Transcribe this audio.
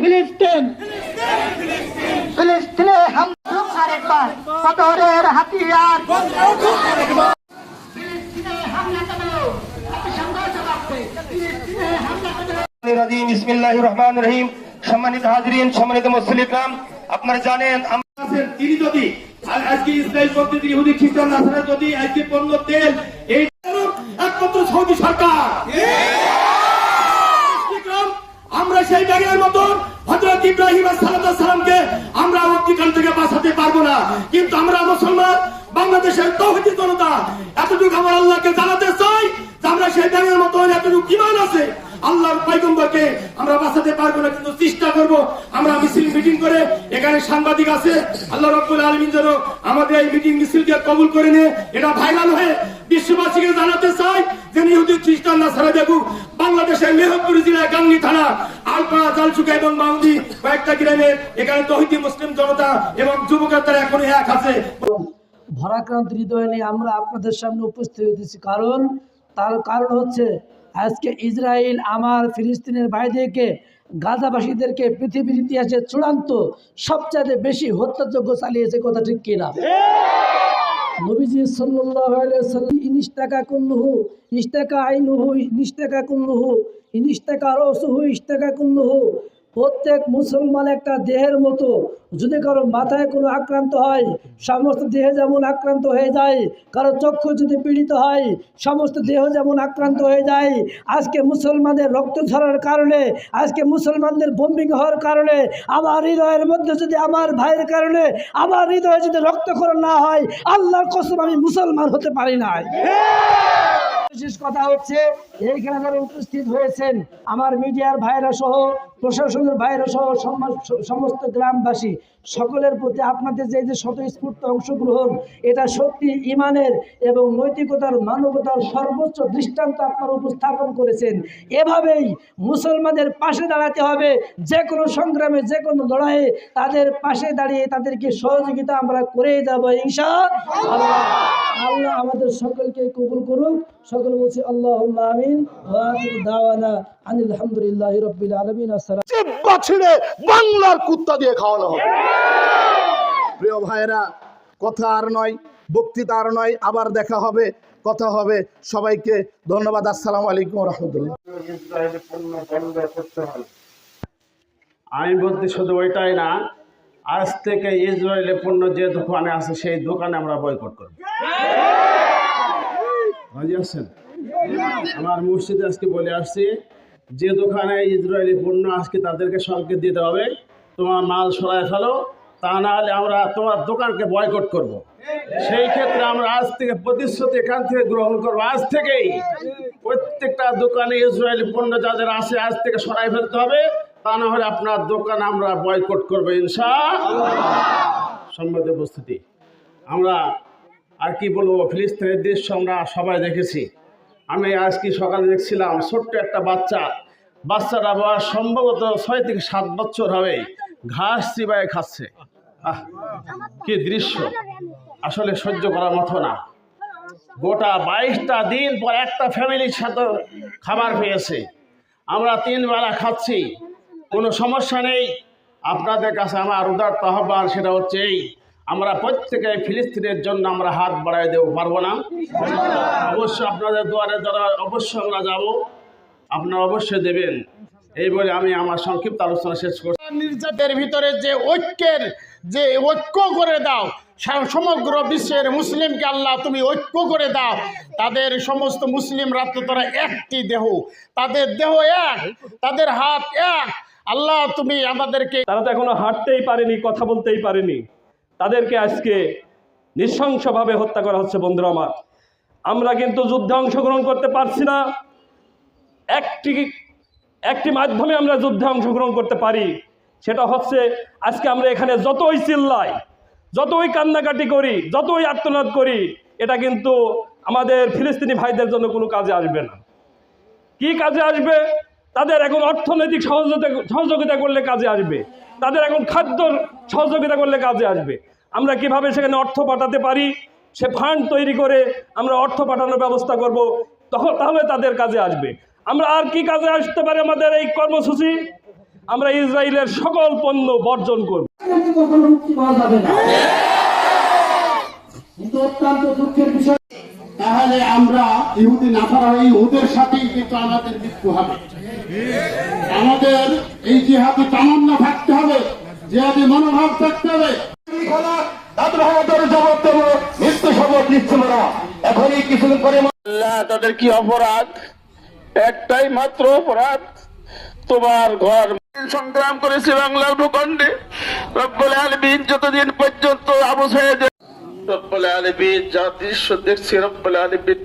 ফিলিস্তিন ফিলিস্তিনে হামলা আরেকবার কতরের হাতিয়ার ফিলিস্তিনে হামলা চালাও সংঘর্ষ করছে ফিলিস্তিনে হামলা চালাও। বিসমিল্লাহির রহমানির রহিম। সম্মানিত হাজিরিন, সম্মানিত মুসলিম ইকরাম, আপনারা জানেন তিনি যদি আজকে ইসরায়েল পদ্ধতি ইহুদি খ্রিস্টান নাসারা যদি আজকে পণ্য তেল এই একমাত্র সৌদি সরকার, আমরা সেই ব্যাগের মতন হযরত ইব্রাহিম আলাইহিস সালামকে আমরা অগ্নিকাণ্ড থেকে বাঁচাতে পারবো না, কিন্তু আমরা মুসলমান বাংলাদেশের তাওহীদি জনতা এতটুকু আমার আল্লাহকে জানাতে চাই যে আমরা সেই ব্যাগের মতন এতটুকু ঈমান আছে আল্লাহর পয়গম্বরকে আমরা বাঁচাতে পারবো না, কিন্তু চেষ্টা করব। আমরা মিছিল মিটিং করে এখানে সাংবাদিক আছে, আল্লাহ রাব্বুল আলামিন যেন আমাদের এই মিটিং মিছিলকে কবুল করে নিয়ে এটা ভাইরাল হয়ে বিশ্ববাসীকে জানাতে চাই যে ইহুদি খ্রিস্টান নাসারা দেখুক বাংলাদেশের মেহেরপুর জেলার গাংনী থানা আলপাড়া জালসুকা এবং মাউদি কয়েকটা গ্রামে এখানে তাওহীদি মুসলিম জনতা এবং যুবকের তারা এখন এক আছে। ভারাক্রান্ত হৃদয় নিয়ে আমরা আপনাদের সামনে উপস্থিত হয়েছি, তার কারণ হচ্ছে আজকে ইসরায়েল আমার ফিলিস্তিনের ভাইদেরকে গাজাবাসীদেরকে পৃথিবীর ইতিহাসে চূড়ান্ত সবচেয়ে বেশি হত্যাযজ্ঞ চালিয়েছে, কথা ঠিক কিনা? নবীজি সাল্লাল্লাহু আলাইহি ওয়াসাল্লাম ইনিশতাকা কুল্লুহু ইশতাকা আইনুহু ইনিশতাকা কুল্লুহু ইনিশতাকা রাসুহু ইশতাকা কুল্লুহু। প্রত্যেক মুসলমান একটা দেহের মতো, যদি কারো মাথায় কোনো আক্রান্ত হয় সমস্ত দেহ যেমন আক্রান্ত হয়ে যায়, কারো চক্ষু যদি পীড়িত হয় সমস্ত দেহ যেমন আক্রান্ত হয়ে যায়। আজকে মুসলমানদের রক্ত ঝরার কারণে, আজকে মুসলমানদের বোম্বিং হওয়ার কারণে, আমার হৃদয়ের মধ্যে যদি আমার ভাইয়ের কারণে আমার হৃদয়ে যদি রক্তক্ষরণ না হয়, আল্লাহর কসম আমি মুসলমান হতে পারি না। বিশেষ কথা হচ্ছে এইখানে যারা উপস্থিত হয়েছেন আমার মিডিয়ার ভাইরা সহ প্রশাসনের ভাইরা সহ সমস্ত গ্রামবাসী সকলের প্রতি আপনাদের যে স্বতঃস্ফূর্ত অংশগ্রহণ, এটা সত্যি ইমানের এবং নৈতিকতার মানবতার সর্বোচ্চ দৃষ্টান্ত আপনারা উপস্থাপন করেছেন। এভাবেই মুসলমানদের পাশে দাঁড়াতে হবে, যে কোনো সংগ্রামে যে কোনো লড়াইয়ে তাদের পাশে দাঁড়িয়ে তাদেরকে সহযোগিতা আমরা করেই যাব ইনশাআল্লাহ। আল্লাহ আমাদের সকলকে কবুল করুন। সকল বলছি আল্লাহুম্মা আমিন ওয়া আখিরু দাওয়ানা আনিল হামদুলিল্লাহি রাব্বিল আলামিন। আসসালাম। জিহ্বা ছিঁড়ে বাংলার কুত্তা দিয়ে খাওয়ানো হবে। প্রিয় ভাইরা, কথা আর নয়, বক্তৃতা আর নয়, আবার দেখা হবে, কথা হবে। সবাইকে ধন্যবাদ। আসসালামু আলাইকুম ওয়া রাহমাতুল্লাহ। ইসরায়েলের পণ্য বন্ধ করতে হবে। আমি বলতে শুধু ওইটাই না, আজ থেকে ইসরায়েলের পণ্য যে দোকানে আছে সেই দোকানে আমরা বয়কট করব। রাজি আছেন? আমার মসজিদে আজকে বলে আসছি, যে দোকানে ইসরায়েলি পণ্য আজকে তাদেরকে সংকেত দিতে হবে তোমার মাল সরায় ফেলো, তা না হলে আমরা তোমার দোকানকে বয়কট করব। সেই ক্ষেত্রে আমরা আজ থেকে প্রতিশ্রুতি এখান থেকে গ্রহণ করবো। আজ থেকেই প্রত্যেকটা দোকানে ইসরায়েলি পণ্য যাদের আছে আজ থেকে সরাই ফেলতে হবে, তা না হলে আপনার দোকান আমরা বয়কট করবো ইনশাআল্লাহ। সম্মানিত উপস্থিতি, আমরা আর কি বলবো, ফিলিস্তিনের দৃশ্য আমরা সবাই দেখেছি। আমি আজকে সকালে দেখছিলাম ছোট্ট একটা বাচ্চাটা বয়স সম্ভবত 6 থেকে 7 বছর হবে, ঘাস চিবায় খাচ্ছে। কি দৃশ্য, আসলে সহ্য করার মতো না। গোটা 22টা দিন পর একটা ফ্যামিলির সাথে খাবার পেয়েছে, আমরা 3 বেলা খাচ্ছি, কোনো সমস্যা নেই। আপনাদের কাছে আমার উদারত আহ্বান, সেটা হচ্ছে এই, আমরা প্রত্যেকে ফিলিস্তিনের জন্য আমরা হাত বাড়াই দেব, পারবো না? অবশ্যই আপনাদের দুয়ারে দ্বারা অবশ্যই আমরা যাব, আপনারা অবশ্যই দেবেন। এই বলে আমি আমার সংক্ষিপ্ত আলোচনা শেষ করছি। নির্যাতের ভিতরে যে ঐক্য করে দাও, সমগ্র বিশ্বের মুসলিমকে আল্লাহ তুমি ঐক্য করে দাও। তাদের সমস্ত মুসলিম রাত্রে তারা একটি দেহ, তাদের দেহ এক, তাদের হাত এক। আল্লাহ তুমি আমাদেরকে, তারা তো এখনো হাঁটতেই পারেনি, কথা বলতেই পারেনি, তাদেরকে আজকে নৃশংসভাবে হত্যা করা হচ্ছে। বন্ধুরা আমার, আমরা কিন্তু যুদ্ধে অংশগ্রহণ করতে পারছি না। একটি মাধ্যমে আমরা যুদ্ধে অংশগ্রহণ করতে পারি, সেটা হচ্ছে আজকে আমরা এখানে যতই চিল্লাই, যতই কান্নাকাটি করি, যতই আর্তনাদ করি, এটা কিন্তু আমাদের ফিলিস্তিনি ভাইদের জন্য কোনো কাজে আসবে না। কি কাজে আসবে? তাদের এখন অর্থনৈতিক সহযোগিতা করলে কাজে আসবে, তাদের এখন খাদ্য সহযোগিতা করলে কাজে আসবে। আমরা কিভাবে সেখানে অর্থ পাঠাতে পারি, সে ফান্ড তৈরি করে আমরা অর্থ পাঠানোর ব্যবস্থা করব, তাহলে তাদের কাজে আসবে। আমরা আর কি কাজে আসতে পারে আমাদের এই কর্মসূচি? আমরা ইসরায়েলের সকল পণ্য বর্জন করব। কখনো মুক্তি পাওয়া যাবে না। কিন্তু অত্যন্ত দুঃখের বিষয়, তাহলে আমরা ইহুদি নাসারা ইহুদের সাথেই কিন্তু আমাদের মৃত্যু হবে। আমাদের এই জিহাদি তামান্না থাকতে হবে, জিহাদি মনোভাব থাকতে হবে। তাদের আমাদের জবাব দেবো, মৃত্যু শপথ নিচ্ছে না। এখনই কিছুদিন পরে তাদের কি অপরাধ? একটাই মাত্র অপরাধ, তোমার ঘর সংগ্রাম করেছে বাংলার ভূখণ্ডে। রব্বুল আলামিন যতদিন পর্যন্ত আবু সাইদ রব্বুল আলামিন যা দৃশ্য দেখছে, রব্বুল আলামিন